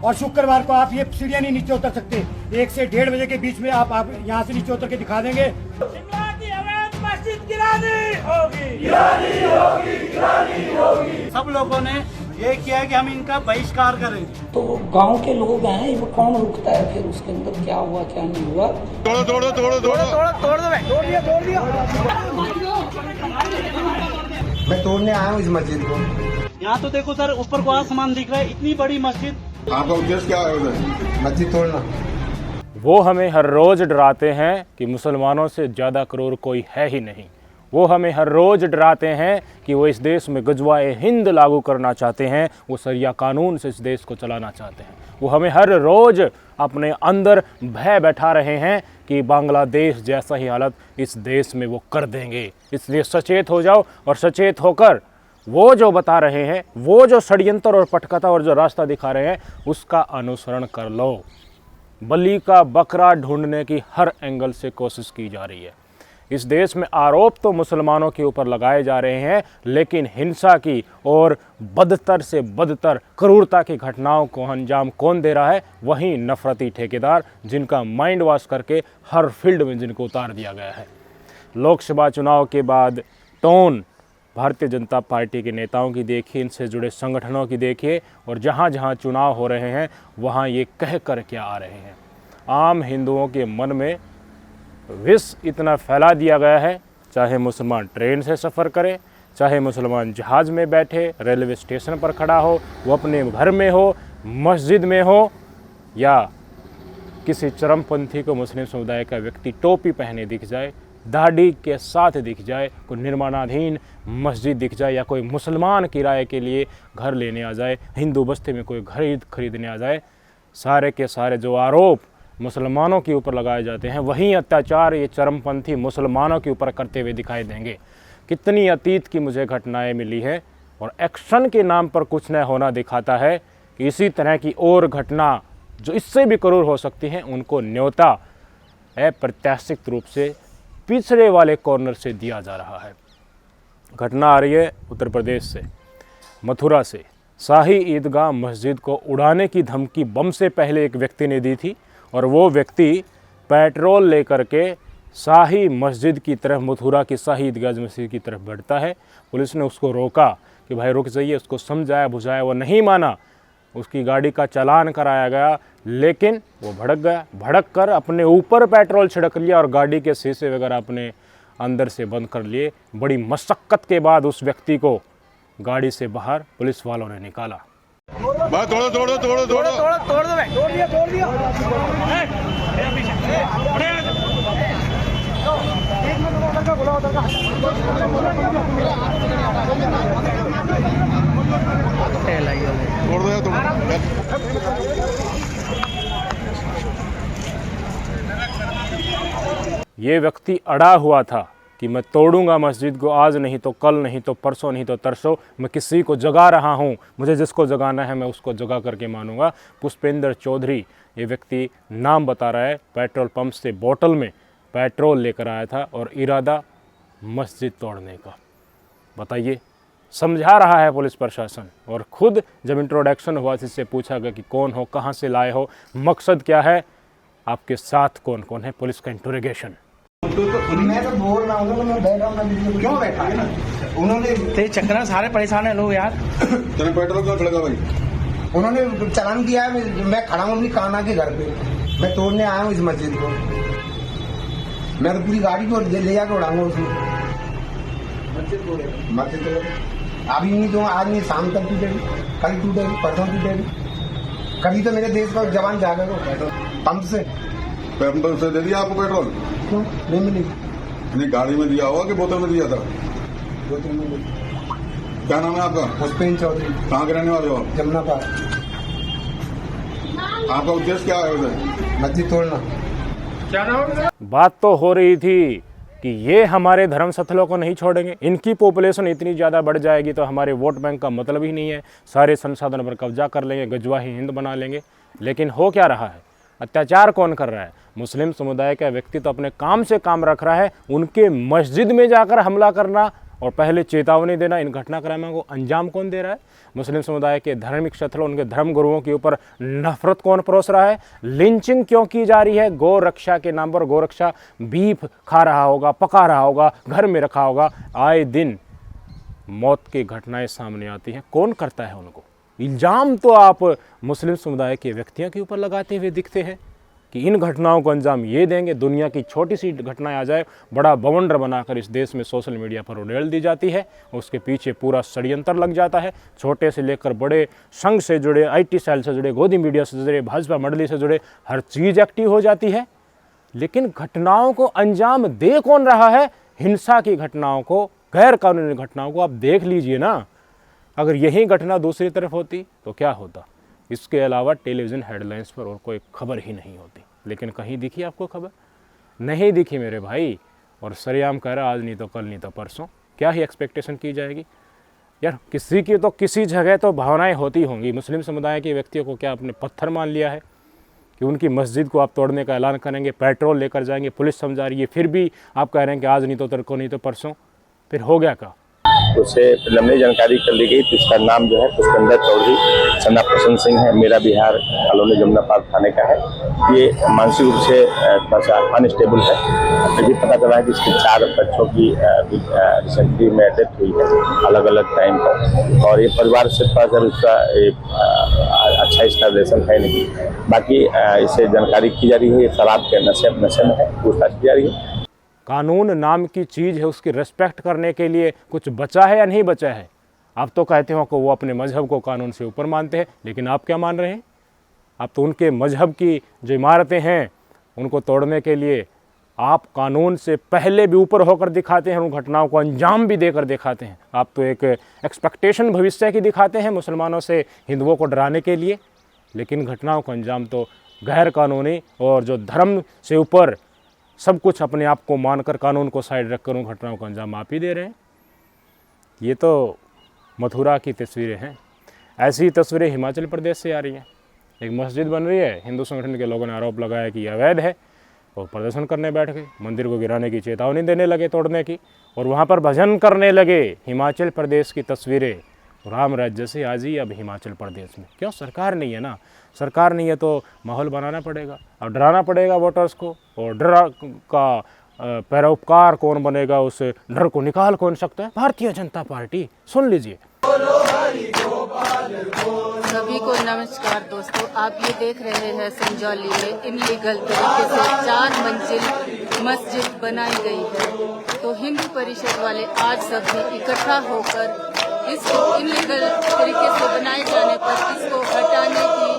और शुक्रवार को आप ये सीढ़ियाँ नहीं नीचे उतर सकते। 1 से 1:30 बजे के बीच में आप यहाँ से नीचे उतर के दिखा देंगे। शिमला की अवैध मस्जिद गिरानी होगी, गिरानी होगी, गिरानी होगी। सब लोगों ने ये किया है कि हम इनका बहिष्कार करेंगे। तो गांव के लोग हैं, वो कौन रुकता है फिर उसके अंदर क्या हुआ क्या नहीं हुआ। तोड़ो तोड़ो तोड़ो तोड़ो तोड़ दो भाई, तोड़ दिया। मैं तोड़ने आया हूँ इस मस्जिद को। यहाँ तो देखो सर, ऊपर को आसमान दिख रहा है, इतनी बड़ी मस्जिद। आपका उद्देश्य क्या है उधर? मस्जिद तोड़ना। वो हमें हर रोज़ डराते हैं कि मुसलमानों से ज़्यादा क्रूर कोई है ही नहीं। वो हमें हर रोज़ डराते हैं कि वो इस देश में गजवाए हिंद लागू करना चाहते हैं, वो शरिया कानून से इस देश को चलाना चाहते हैं। वो हमें हर रोज़ अपने अंदर भय बैठा रहे हैं कि बांग्लादेश जैसा ही हालत इस देश में वो कर देंगे। इसलिए सचेत हो जाओ और सचेत होकर वो जो बता रहे हैं, वो जो षड्यंत्र और पटकथा और जो रास्ता दिखा रहे हैं, उसका अनुसरण कर लो। बलि का बकरा ढूंढने की हर एंगल से कोशिश की जा रही है। इस देश में आरोप तो मुसलमानों के ऊपर लगाए जा रहे हैं, लेकिन हिंसा की और बदतर से बदतर क्रूरता की घटनाओं को अंजाम कौन दे रहा है? वही नफरती ठेकेदार, जिनका माइंड वॉश करके हर फील्ड में जिनको उतार दिया गया है। लोकसभा चुनाव के बाद टोन भारतीय जनता पार्टी के नेताओं की देखिए, इनसे जुड़े संगठनों की देखिए, और जहाँ जहाँ चुनाव हो रहे हैं वहाँ ये कह कर क्या आ रहे हैं। आम हिंदुओं के मन में विष इतना फैला दिया गया है, चाहे मुसलमान ट्रेन से सफ़र करे, चाहे मुसलमान जहाज़ में बैठे, रेलवे स्टेशन पर खड़ा हो, वो अपने घर में हो, मस्जिद में हो, या किसी चरमपंथी को मुस्लिम समुदाय का व्यक्ति टोपी पहने दिख जाए, दाढ़ी के साथ दिख जाए, कोई निर्माणाधीन मस्जिद दिख जाए, या कोई मुसलमान किराए के लिए घर लेने आ जाए, हिंदू बस्ती में कोई घर खरीदने आ जाए, सारे के सारे जो आरोप मुसलमानों के ऊपर लगाए जाते हैं, वहीं अत्याचार ये चरमपंथी मुसलमानों के ऊपर करते हुए दिखाई देंगे। कितनी अतीत की मुझे घटनाएं मिली है, और एक्शन के नाम पर कुछ न होना दिखाता है कि इसी तरह की और घटना जो इससे भी क्रूर हो सकती हैं, उनको न्योता अप्रत्याशित रूप से पिछड़े वाले कॉर्नर से दिया जा रहा है। घटना आ रही है उत्तर प्रदेश से, मथुरा से। शाही ईदगाह मस्जिद को उड़ाने की धमकी बम से पहले एक व्यक्ति ने दी थी, और वो व्यक्ति पेट्रोल लेकर के शाही मस्जिद की तरफ, मथुरा की शाही ईदगाह मस्जिद की तरफ बढ़ता है। पुलिस ने उसको रोका कि भाई रुक जाइए, उसको समझाया बुझाया, वो नहीं माना। उसकी गाड़ी का चालान कराया गया, लेकिन वो भड़क गया। भड़क कर अपने ऊपर पेट्रोल छिड़क लिया और गाड़ी के शीशे वगैरह अपने अंदर से बंद कर लिए। बड़ी मशक्क़त के बाद उस व्यक्ति को गाड़ी से बाहर पुलिस वालों ने निकाला। बस तोड़ो तोड़ो तोड़ो तोड़ो तोड़ दो भाई, तोड़ दिया। तोड़ दो तुम। ये व्यक्ति अड़ा हुआ था कि मैं तोड़ूंगा मस्जिद को, आज नहीं तो कल, नहीं तो परसों, नहीं तो तरसों। मैं किसी को जगा रहा हूँ, मुझे जिसको जगाना है मैं उसको जगा करके मानूंगा। पुष्पेंद्र चौधरी ये व्यक्ति नाम बता रहा है, पेट्रोल पंप से बोतल में पेट्रोल लेकर आया था और इरादा मस्जिद तोड़ने का। बताइए, समझा रहा है पुलिस प्रशासन। और खुद जब इंट्रोडक्शन हुआ, इससे पूछा गया कि कौन हो, कहाँ से लाए हो, मकसद क्या है, आपके साथ कौन कौन है, पुलिस का इंट्रोगेशन। मैं तो बोल रहा हूँ, मैं बैठा हूँ, क्यों बैठा है ना? उन्होंने तेरे चक्कर में सारे परेशान है लोग यार। तेरे पेट्रोल क्यों छिड़का भाई? उन्होंने चालान किया है। मैं खड़ा हूँ अपनी काना के घर पे, मैं तोड़ने आया हूँ इस मस्जिद को। मैं तो पूरी गाड़ी को ले जाकर उड़ाऊंगा उसमें। मस्जिद तोड़े अभी नहीं तो आज नहीं, शाम तक टूटेगी, कल टूटेगी, परसों टूटेगी। कभी तो मेरे देश का जवान जागेगा पेट्रोल पंप से। पेट्रोल से दे दिया आपको पेट्रोल? क्यों नहीं मिली? गाड़ी में दिया होगा कि बोतल में दिया था? बोतल में मिली। क्या नाम है आपका? पुष्पेंद्र चौधरी। कहाँ के रहने वाले हो? जमुना पार। आपका उद्देश्य क्या है उधर? मस्जिद तोड़ना। बात तो हो रही थी कि ये हमारे धर्मस्थलों को नहीं छोड़ेंगे, इनकी पॉपुलेशन इतनी ज़्यादा बढ़ जाएगी तो हमारे वोट बैंक का मतलब ही नहीं है, सारे संसाधन पर कब्जा कर लेंगे, गजवाही हिंद बना लेंगे। लेकिन हो क्या रहा है? अत्याचार कौन कर रहा है? मुस्लिम समुदाय का व्यक्ति तो अपने काम से काम रख रहा है, उनके मस्जिद में जाकर हमला करना और पहले चेतावनी देना, इन घटनाक्रमों को अंजाम कौन दे रहा है? मुस्लिम समुदाय के धार्मिक शत्रुओं, उनके धर्म गुरुओं के ऊपर नफरत कौन परोस रहा है? लिंचिंग क्यों की जा रही है? गौ रक्षा के नाम पर। गौ रक्षा बीफ खा रहा होगा, पका रहा होगा, घर में रखा होगा। आए दिन मौत की घटनाएं सामने आती हैं। कौन करता है उनको? इल्ज़ाम तो आप मुस्लिम समुदाय के व्यक्तियों के ऊपर लगाते हुए दिखते हैं कि इन घटनाओं को अंजाम ये देंगे। दुनिया की छोटी सी घटनाएं आ जाए, बड़ा बवंडर बनाकर इस देश में सोशल मीडिया पर उड़ेल दी जाती है। उसके पीछे पूरा षड्यंत्र लग जाता है। छोटे से लेकर बड़े, संघ से जुड़े, IT सेल से जुड़े, गोदी मीडिया से जुड़े, भाजपा मंडली से जुड़े, हर चीज़ एक्टिव हो जाती है। लेकिन घटनाओं को अंजाम दे कौन रहा है? हिंसा की घटनाओं को, गैर कानूनी घटनाओं को आप देख लीजिए ना। अगर यही घटना दूसरी तरफ होती तो क्या होता? इसके अलावा टेलीविज़न हेडलाइंस पर और कोई खबर ही नहीं होती। लेकिन कहीं दिखी आपको खबर? नहीं दिखी मेरे भाई। और सरेआम कह रहा आज नहीं तो कल, नहीं तो परसों। क्या ही एक्सपेक्टेशन की जाएगी यार? किसी की तो किसी जगह तो भावनाएं होती होंगी। मुस्लिम समुदाय के व्यक्तियों को क्या आपने पत्थर मान लिया है कि उनकी मस्जिद को आप तोड़ने का ऐलान करेंगे, पेट्रोल लेकर जाएंगे, पुलिस समझा रही है, फिर भी आप कह रहे हैं कि आज नहीं तो तेरे को, नहीं तो परसों? फिर हो गया क्या? उसे लंबी जानकारी कर ली गई तो इसका नाम जो है पुष्पेंद्र चौधरी सन्ना प्रसन्न सिंह है। मेरा बिहार कॉलोनी जमुना पार्क थाने का है। ये मानसिक रूप से थोड़ा सा अनस्टेबल है। फिर भी पता चला है कि इसके 4 बच्चों की रिसेंटली में डेथ हुई है अलग अलग टाइम पर। और ये परिवार से थोड़ा सा उसका अच्छा इसका रिलेशन है नहीं। बाकी इसे जानकारी की जा रही है। शराब के नशे में है, पूछताछ की जा रही है। कानून नाम की चीज़ है, उसकी रिस्पेक्ट करने के लिए कुछ बचा है या नहीं बचा है? आप तो कहते हो कि वो अपने मजहब को कानून से ऊपर मानते हैं, लेकिन आप क्या मान रहे हैं? आप तो उनके मजहब की जो इमारतें हैं उनको तोड़ने के लिए आप कानून से पहले भी ऊपर होकर दिखाते हैं, उन घटनाओं को अंजाम भी देकर दिखाते हैं। आप तो एक एक्सपेक्टेशन भविष्य की दिखाते हैं मुसलमानों से, हिंदुओं को डराने के लिए, लेकिन घटनाओं का अंजाम तो गैर कानूनी और जो धर्म से ऊपर सब कुछ अपने आप को मानकर कानून को साइड रखकर उन घटनाओं का अंजाम आप ही दे रहे हैं। ये तो मथुरा की तस्वीरें हैं। ऐसी तस्वीरें हिमाचल प्रदेश से आ रही हैं। एक मस्जिद बन रही है, हिंदू संगठन के लोगों ने आरोप लगाया कि अवैध है और प्रदर्शन करने बैठ गए। मंदिर को गिराने की चेतावनी देने लगे, तोड़ने की, और वहाँ पर भजन करने लगे। हिमाचल प्रदेश की तस्वीरें, राम राज्य से आज ही अब हिमाचल प्रदेश में। क्यों? सरकार नहीं है ना। सरकार नहीं है तो माहौल बनाना पड़ेगा और डराना पड़ेगा वोटर्स को। और डर का पैरोपकार कौन बनेगा? उस डर को निकाल कौन सकता है? भारतीय जनता पार्टी। सुन लीजिए। सभी को नमस्कार दोस्तों, आप ये देख रहे हैं संजौली में इनलीगल तरीके से 4 मंजिल मस्जिद बनाई गई है। तो हिंदू परिषद वाले आज सभी इकट्ठा होकर इसको इनलीगल तरीके से बनाए जाने पर इसको हटाने की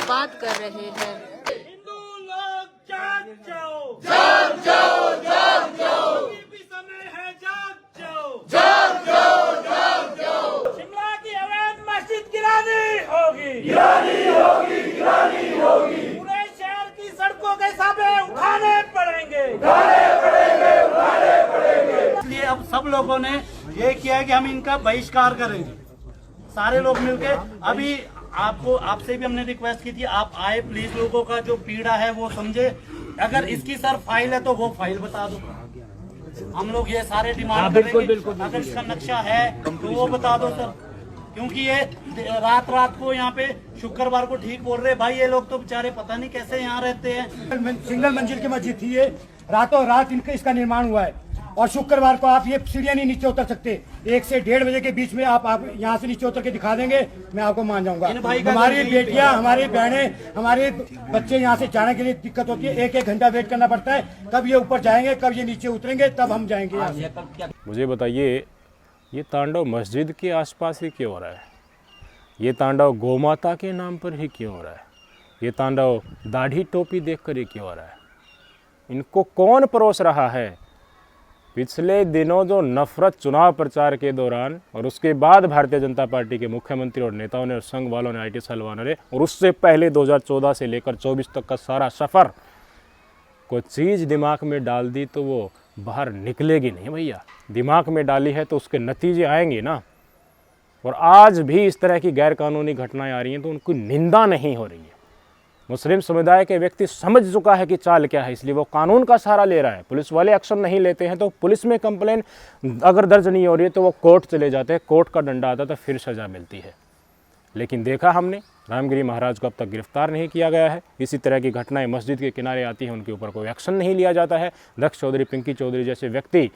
बात कर रहे हैं। हिंदू लोग जाग जाओ, जाग जाओ, जाग जाओ, भी समय है, जाग जाओ, जाग जाओ, जाग जाओ। शिमला की अवैध मस्जिद गिरानी होगी, गिरानी होगी, गिरानी होगी। पूरे शहर की सड़कों के सामने उठाने पड़ेंगे, उठाने पड़ेंगे, उठाने पड़ेंगे। इसलिए अब सब लोगों ने ये किया है कि हम इनका बहिष्कार करेंगे, सारे लोग मिलके। अभी आपसे भी हमने रिक्वेस्ट की थी, आप आए प्लीज, लोगों का जो पीड़ा है वो समझे। अगर इसकी सर फाइल है तो वो फाइल बता दो, हम लोग ये सारे डिमांड करेंगे। अगर इसका नक्शा है तो वो बता दो सर, क्योंकि ये रात को यहाँ पे शुक्रवार को ठीक बोल रहे भाई। ये लोग तो बेचारे पता नहीं कैसे यहाँ रहते हैं। सिंगल मंजिल की मस्जिद थी ये, रातों रात इसका निर्माण हुआ है। और शुक्रवार को आप ये सीढ़ियां नहीं नीचे उतर सकते। 1 से 1:30 बजे के बीच में आप यहाँ से नीचे उतर के दिखा देंगे, मैं आपको मान जाऊंगा। हमारी बेटियां, हमारी बहनें, हमारे बच्चे यहाँ से जाने के लिए दिक्कत होती है। 1-1 घंटा वेट करना पड़ता है, कब ये ऊपर जाएंगे, कब ये नीचे उतरेंगे, तब हम जाएंगे यहाँ से। मुझे बताइए, ये तांडव मस्जिद के आसपास ही क्यों हो रहा है? ये तांडव गौमाता के नाम पर ही क्यों हो रहा है? ये तांडव दाढ़ी टोपी देखकर ही क्यों हो रहा है? इनको कौन परोस रहा है? पिछले दिनों जो नफरत चुनाव प्रचार के दौरान और उसके बाद भारतीय जनता पार्टी के मुख्यमंत्री और नेताओं ने और संघ वालों ने, IT सेल वालों ने, और उससे पहले 2014 से लेकर 24 तक का सारा सफ़र, कोई चीज़ दिमाग में डाल दी तो वो बाहर निकलेगी नहीं भैया। दिमाग में डाली है तो उसके नतीजे आएंगे ना। और आज भी इस तरह की गैर कानूनी घटनाएं आ रही हैं तो उनकी निंदा नहीं हो रही है। मुस्लिम समुदाय के व्यक्ति समझ चुका है कि चाल क्या है, इसलिए वो कानून का सहारा ले रहा है। पुलिस वाले एक्शन नहीं लेते हैं तो पुलिस में कंप्लेन अगर दर्ज नहीं हो रही है तो वो कोर्ट चले जाते हैं, कोर्ट का डंडा आता तो फिर सज़ा मिलती है। लेकिन देखा हमने रामगिरी महाराज को अब तक गिरफ्तार नहीं किया गया है। इसी तरह की घटनाएं मस्जिद के किनारे आती हैं, उनके ऊपर कोई एक्शन नहीं लिया जाता है। दक्ष चौधरी, पिंकी चौधरी जैसे व्यक्ति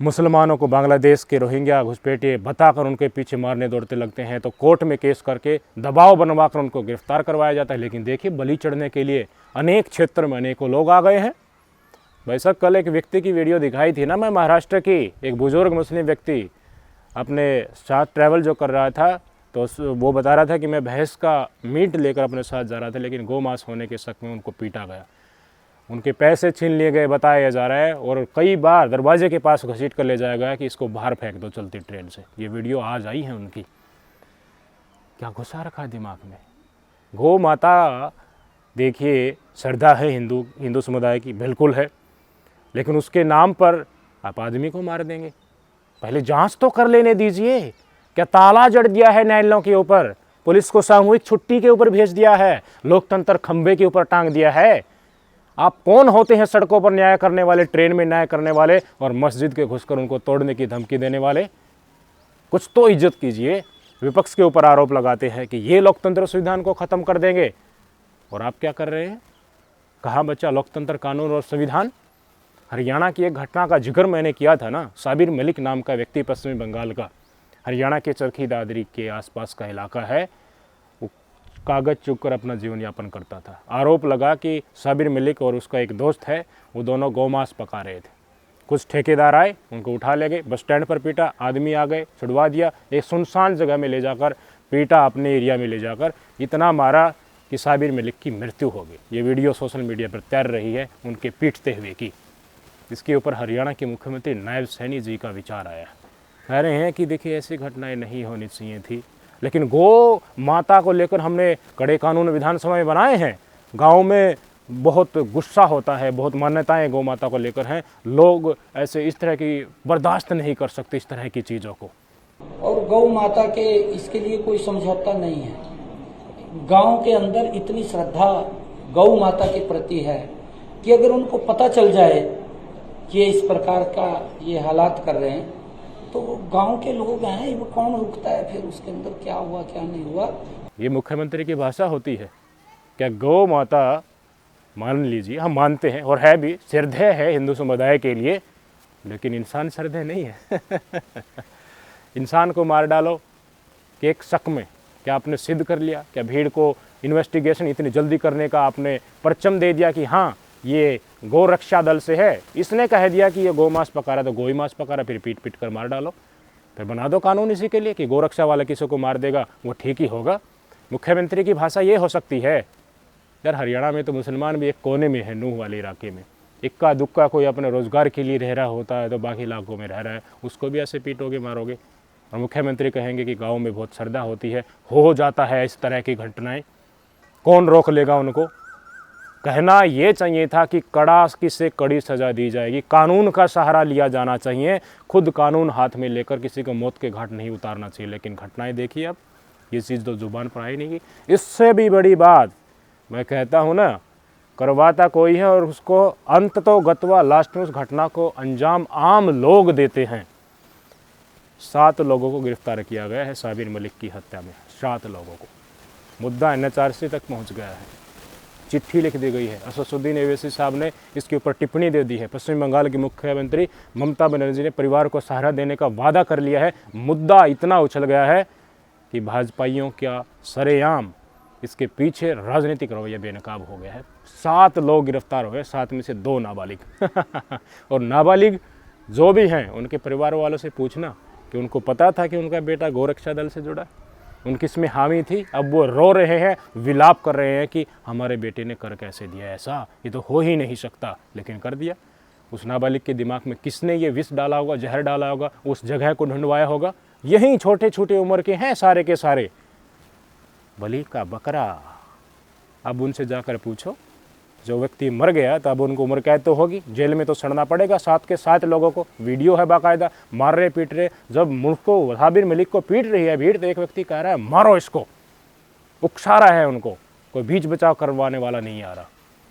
मुसलमानों को बांग्लादेश के रोहिंग्या घुसपैठिए बताकर उनके पीछे मारने दौड़ते लगते हैं तो कोर्ट में केस करके दबाव बनवा कर उनको गिरफ्तार करवाया जाता है। लेकिन देखिए, बलि चढ़ने के लिए अनेक क्षेत्र में अनेकों लोग आ गए हैं। वैसा कल एक व्यक्ति की वीडियो दिखाई थी ना, मैं महाराष्ट्र की, एक बुजुर्ग मुस्लिम व्यक्ति अपने साथ ट्रैवल जो कर रहा था तो वो बता रहा था कि मैं भैंस का मीट लेकर अपने साथ जा रहा था, लेकिन गौ मांस होने के शक में उनको पीटा गया, उनके पैसे छीन लिए गए बताया जा रहा है, और कई बार दरवाजे के पास घसीट कर ले जाया गया कि इसको बाहर फेंक दो चलती ट्रेन से। ये वीडियो आज आई है उनकी। क्या घुसा रखा है दिमाग में। गौ माता देखिए श्रद्धा है हिंदू समुदाय की, बिल्कुल है, लेकिन उसके नाम पर आप आदमी को मार देंगे। पहले जांच तो कर लेने दीजिए। क्या ताला जड़ दिया है न्यायालयों के ऊपर, पुलिस को सामूहिक छुट्टी के ऊपर भेज दिया है, लोकतंत्र खंबे के ऊपर टांग दिया है। आप कौन होते हैं सड़कों पर न्याय करने वाले, ट्रेन में न्याय करने वाले, और मस्जिद के घुसकर उनको तोड़ने की धमकी देने वाले? कुछ तो इज्जत कीजिए। विपक्ष के ऊपर आरोप लगाते हैं कि ये लोकतंत्र संविधान को ख़त्म कर देंगे, और आप क्या कर रहे हैं? कहाँ बचा लोकतंत्र, कानून और संविधान? हरियाणा की एक घटना का जिक्र मैंने किया था ना, साबिर मलिक नाम का व्यक्ति, पश्चिमी बंगाल का, हरियाणा के चरखी दादरी के आसपास का इलाका है, वो कागज़ चुग कर अपना जीवन यापन करता था। आरोप लगा कि साबिर मलिक और उसका एक दोस्त है, वो दोनों गौमांस पका रहे थे। कुछ ठेकेदार आए, उनको उठा ले गए, बस स्टैंड पर पीटा, आदमी आ गए, छुड़वा दिया, एक सुनसान जगह में ले जाकर पीटा, अपने एरिया में ले जाकर इतना मारा कि साबिर मलिक की मृत्यु हो गई। ये वीडियो सोशल मीडिया पर तैर रही है उनके पीटते हुए की। इसके ऊपर हरियाणा के मुख्यमंत्री नायब सैनी जी का विचार आया। कह रहे हैं कि देखिए ऐसी घटनाएं नहीं होनी चाहिए थी, लेकिन गौ माता को लेकर हमने कड़े कानून विधानसभा में बनाए हैं। गांव में बहुत गुस्सा होता है, बहुत मान्यताएं गौ माता को लेकर हैं, लोग ऐसे इस तरह की बर्दाश्त नहीं कर सकते इस तरह की चीज़ों को। और गौ माता के इसके लिए कोई समझौता नहीं है। गांव के अंदर इतनी श्रद्धा गौ माता के प्रति है कि अगर उनको पता चल जाए कि इस प्रकार का ये हालात कर रहे हैं तो गांव के लोग हैं, वो कौन रुकता है फिर उसके अंदर क्या हुआ क्या नहीं हुआ। ये मुख्यमंत्री की भाषा होती है क्या? गौ माता मान लीजिए हम मानते हैं और है भी, श्रद्धेय है हिंदू समुदाय के लिए, लेकिन इंसान श्रद्धेय नहीं है। इंसान को मार डालो कि एक शक में, क्या आपने सिद्ध कर लिया? क्या भीड़ को इन्वेस्टिगेशन इतनी जल्दी करने का आपने परचम दे दिया कि हाँ ये गौ रक्षा दल से है, इसने कह दिया कि ये गौ मांस पका रहा तो गौ मांस पका रहा, फिर पीट पीट कर मार डालो। फिर बना दो कानून इसी के लिए कि गौ रक्षा वाला किसी को मार देगा वो ठीक ही होगा। मुख्यमंत्री की भाषा ये हो सकती है। यार हरियाणा में तो मुसलमान भी एक कोने में है, नूह वाले इलाके में, इक्का दुक्का कोई अपने रोजगार के लिए रह रहा होता है तो बाकी इलाकों में रह रहा है, उसको भी ऐसे पीटोगे मारोगे? और मुख्यमंत्री कहेंगे कि गाँव में बहुत श्रद्धा होती है, हो जाता है इस तरह की घटनाएं, कौन रोक लेगा उनको? कहना ये चाहिए था कि कड़ा से कड़ी सज़ा दी जाएगी, कानून का सहारा लिया जाना चाहिए, खुद कानून हाथ में लेकर किसी को मौत के घाट नहीं उतारना चाहिए। लेकिन घटनाएं देखिए, अब ये चीज़ तो जुबान पर आई नहीं की। इससे भी बड़ी बात मैं कहता हूँ ना, करवाता कोई है और उसको अंत तो गतवा लास्ट में उस घटना को अंजाम आम लोग देते हैं। 7 लोगों को गिरफ्तार किया गया है साबिर मलिक की हत्या में, 7 लोगों को। मुद्दा NHRC तक पहुँच गया है, चिट्ठी लिख दी गई है। असदुद्दीन ओवैसी साहब ने इसके ऊपर टिप्पणी दे दी है। पश्चिम बंगाल की मुख्यमंत्री ममता बनर्जी ने परिवार को सहारा देने का वादा कर लिया है। मुद्दा इतना उछल गया है कि भाजपाइयों का सरेआम इसके पीछे राजनीतिक रवैया बेनकाब हो गया है। 7 लोग गिरफ्तार हुए, 7 में से 2 नाबालिग। और नाबालिग जो भी हैं उनके परिवार वालों से पूछना कि उनको पता था कि उनका बेटा गोरक्षा दल से जुड़ा, उनकी इसमें हामी थी। अब वो रो रहे हैं, विलाप कर रहे हैं कि हमारे बेटे ने कर कैसे दिया ऐसा, ये तो हो ही नहीं सकता, लेकिन कर दिया। उस नाबालिग के दिमाग में किसने ये विष डाला होगा, जहर डाला होगा, उस जगह को ढूंढवाया होगा? यही छोटे छोटे उम्र के हैं सारे के सारे, बलि का बकरा। अब उनसे जाकर पूछो, जो व्यक्ति मर गया तो अब उनको उम्र कैद तो होगी, जेल में तो सड़ना पड़ेगा। 7 के 7 लोगों को वीडियो है बाकायदा, मार रहे पीट रहे। जब मुल्क को साबिर मलिक को पीट रही है भीड़, तो एक व्यक्ति कह रहा है मारो इसको, उकसा रहा है उनको, कोई बीच बचाव करवाने वाला नहीं आ रहा।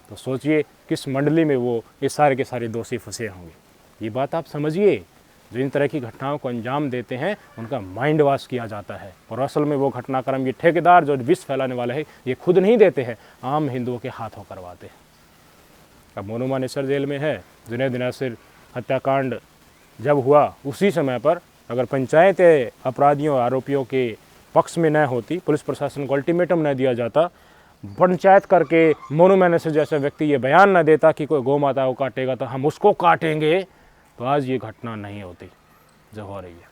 तो सोचिए किस मंडली में वो ये सारे के सारे दोषी फंसे होंगे। ये बात आप समझिए। जो इन तरह की घटनाओं को अंजाम देते हैं उनका माइंड वॉश किया जाता है, और असल में वो घटनाक्रम ये ठेकेदार जो विष फैलाने वाले हैं ये खुद नहीं देते हैं, आम हिंदुओं के हाथों करवाते हैं। अब मोनू मानेसर जेल में है। जुनैद नासिर हत्याकांड जब हुआ उसी समय पर अगर पंचायतें अपराधियों आरोपियों के पक्ष में न होती, पुलिस प्रशासन को अल्टीमेटम न दिया जाता, पंचायत करके मोनू मानेसर जैसा व्यक्ति ये बयान न देता कि कोई गौ माता को काटेगा तो हम उसको काटेंगे, तो आज ये घटना नहीं होती जो हो रही है।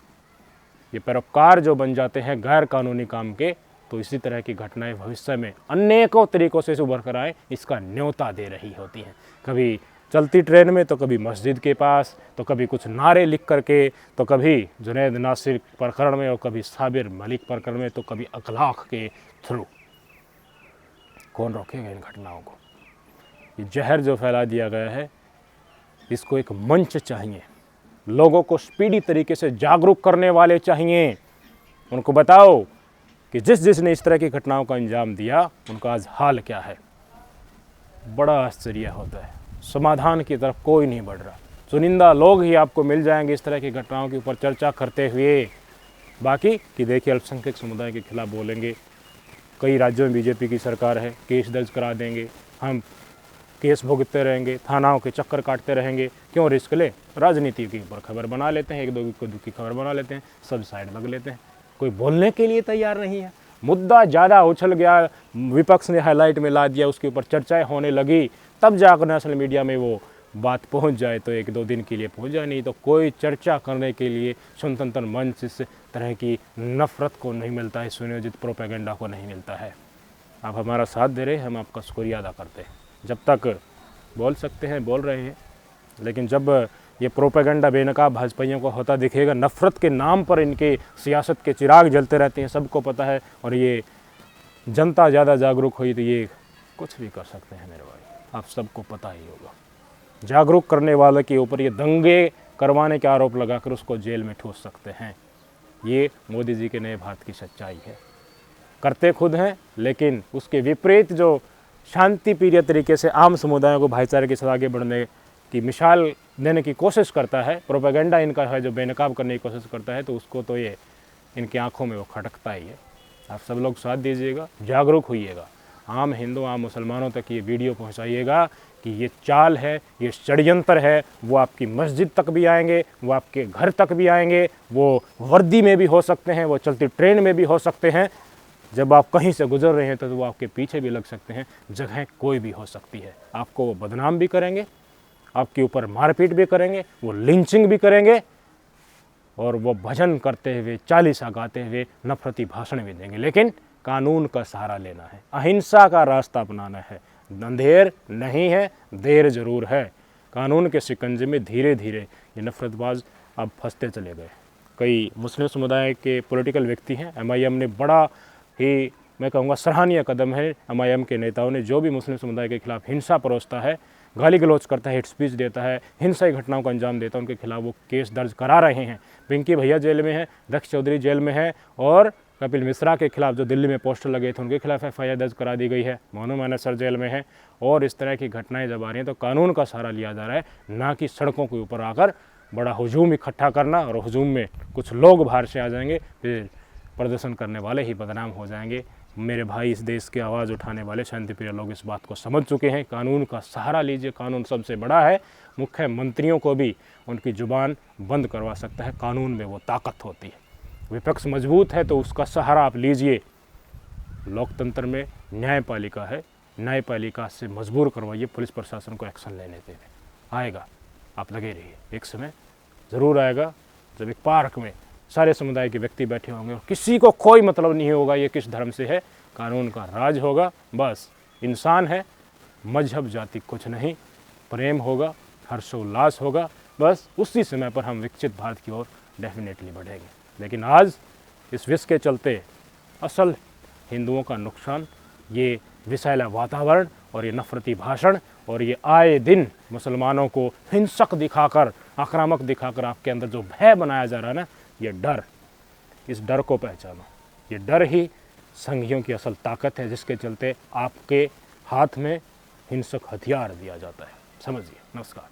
ये परोपकार जो बन जाते हैं गैर कानूनी काम के, तो इसी तरह की घटनाएं भविष्य में अनेकों तरीकों से उभर कर आए इसका न्योता दे रही होती हैं। कभी चलती ट्रेन में, तो कभी मस्जिद के पास, तो कभी कुछ नारे लिख करके, तो कभी जुनैद नासिर प्रकरण में, और कभी साबिर मलिक प्रकरण में, तो कभी अखलाक के थ्रू। कौन रोकेगा इन घटनाओं को? ये जहर जो फैला दिया गया है, इसको एक मंच चाहिए, लोगों को स्पीडी तरीके से जागरूक करने वाले चाहिए। उनको बताओ कि जिसने इस तरह की घटनाओं का अंजाम दिया उनका आज हाल क्या है। बड़ा आश्चर्य होता है, समाधान की तरफ कोई नहीं बढ़ रहा। चुनिंदा लोग ही आपको मिल जाएंगे इस तरह की घटनाओं के ऊपर चर्चा करते हुए। बाकी कि देखिए अल्पसंख्यक समुदाय के खिलाफ बोलेंगे, कई राज्यों में बीजेपी की सरकार है, केस दर्ज करा देंगे, हम केस भुगतते रहेंगे, थानाओं के चक्कर काटते रहेंगे, क्यों रिस्क ले? राजनीति के ऊपर खबर बना लेते हैं, एक दो की खबर बना लेते हैं, सब साइड लग लेते हैं, कोई बोलने के लिए तैयार नहीं है। मुद्दा ज़्यादा उछल गया, विपक्ष ने हाईलाइट में ला दिया, उसके ऊपर चर्चाएं होने लगी, तब जाकर नेशनल मीडिया में वो बात पहुंच जाए तो एक दो दिन के लिए पहुंच जाए, नहीं तो कोई चर्चा करने के लिए स्वतंत्र मंच इस तरह की नफरत को नहीं मिलता है, सुनियोजित प्रोपेगेंडा को नहीं मिलता है। आप हमारा साथ दे रहे हैं, हम आपका शुक्रिया अदा करते हैं। जब तक बोल सकते हैं बोल रहे हैं, लेकिन जब ये प्रोपेगेंडा बेनकाब भाजपाइयों को होता दिखेगा, नफ़रत के नाम पर इनके सियासत के चिराग जलते रहते हैं, सबको पता है, और ये जनता ज़्यादा जागरूक हुई तो ये कुछ भी कर सकते हैं मेरे भाई, आप सबको पता ही होगा। जागरूक करने वाले के ऊपर ये दंगे करवाने के आरोप लगाकर उसको जेल में ठूस सकते हैं। ये मोदी जी के नए भारत की सच्चाई है। करते खुद हैं, लेकिन उसके विपरीत जो शांति प्रिय तरीके से आम समुदायों को भाईचारे के साथ आगे बढ़ने की मिसाल देने की कोशिश करता है, प्रोपेगेंडा इनका है जो बेनकाब करने की कोशिश करता है, तो उसको तो ये इनकी आंखों में वो खटकता ही है। आप सब लोग साथ दीजिएगा, जागरूक होइएगा, आम हिंदू आम मुसलमानों तक ये वीडियो पहुंचाइएगा कि ये चाल है, ये षड्यंत्र है। वो आपकी मस्जिद तक भी आएंगे, वो आपके घर तक भी आएंगे, वो वर्दी में भी हो सकते हैं, वो चलती ट्रेन में भी हो सकते हैं, जब आप कहीं से गुजर रहे हैं तो वो आपके पीछे भी लग सकते हैं। जगह कोई भी हो सकती है, आपको वो बदनाम भी करेंगे, आपके ऊपर मारपीट भी करेंगे, वो लिंचिंग भी करेंगे, और वो भजन करते हुए चालीसा गाते हुए नफरती भाषण भी देंगे। लेकिन कानून का सहारा लेना है, अहिंसा का रास्ता अपनाना है। अंधेर नहीं है, देर जरूर है। कानून के शिकंजे में धीरे धीरे ये नफरतबाज अब फंसते चले गए। कई मुस्लिम समुदाय के पॉलिटिकल व्यक्ति हैं, MIM ने बड़ा ही, मैं कहूँगा, सराहनीय कदम है। MIM के नेताओं ने जो भी मुस्लिम समुदाय के खिलाफ हिंसा परोसता है, गाली गलौज करता है, हेट स्पीच देता है, हिंसाई घटनाओं को अंजाम देता है, उनके खिलाफ वो केस दर्ज करा रहे हैं। पिंकी भैया जेल में है, दक्ष चौधरी जेल में है, और कपिल मिश्रा के खिलाफ जो दिल्ली में पोस्टर लगे थे उनके खिलाफ FIR दर्ज करा दी गई है। मोनू मानेसर जेल में है। और इस तरह की घटनाएं जब आ रही हैं तो कानून का सहारा लिया जा रहा है, ना कि सड़कों के ऊपर आकर बड़ा हुजूम इकट्ठा करना, और हुजूम में कुछ लोग बाहर से आ जाएंगे, फिर प्रदर्शन करने वाले ही बदनाम हो जाएंगे। मेरे भाई, इस देश की आवाज़ उठाने वाले शांतिप्रिय लोग इस बात को समझ चुके हैं। कानून का सहारा लीजिए, कानून सबसे बड़ा है। मुख्यमंत्रियों को भी उनकी जुबान बंद करवा सकता है, कानून में वो ताकत होती है। विपक्ष मजबूत है तो उसका सहारा आप लीजिए। लोकतंत्र में न्यायपालिका है, न्यायपालिका से मजबूर करवाइए पुलिस प्रशासन को एक्शन लेने के लिए। आएगा, आप लगे रहिए, एक समय ज़रूर आएगा जब एक पार्क में सारे समुदाय के व्यक्ति बैठे होंगे और किसी को कोई मतलब नहीं होगा ये किस धर्म से है, कानून का राज होगा। बस इंसान है, मजहब जाति कुछ नहीं, प्रेम होगा, हर्षोल्लास होगा। बस उसी समय पर हम विकसित भारत की ओर डेफिनेटली बढ़ेंगे। लेकिन आज इस विष के चलते असल हिंदुओं का नुकसान, ये विषैला वातावरण और ये नफरती भाषण, और ये आए दिन मुसलमानों को हिंसक दिखाकर, आक्रामक दिखाकर आपके अंदर जो भय बनाया जा रहा है ना, ये डर, इस डर को पहचानो। ये डर ही संघियों की असल ताकत है, जिसके चलते आपके हाथ में हिंसक हथियार दिया जाता है। समझिए। नमस्कार।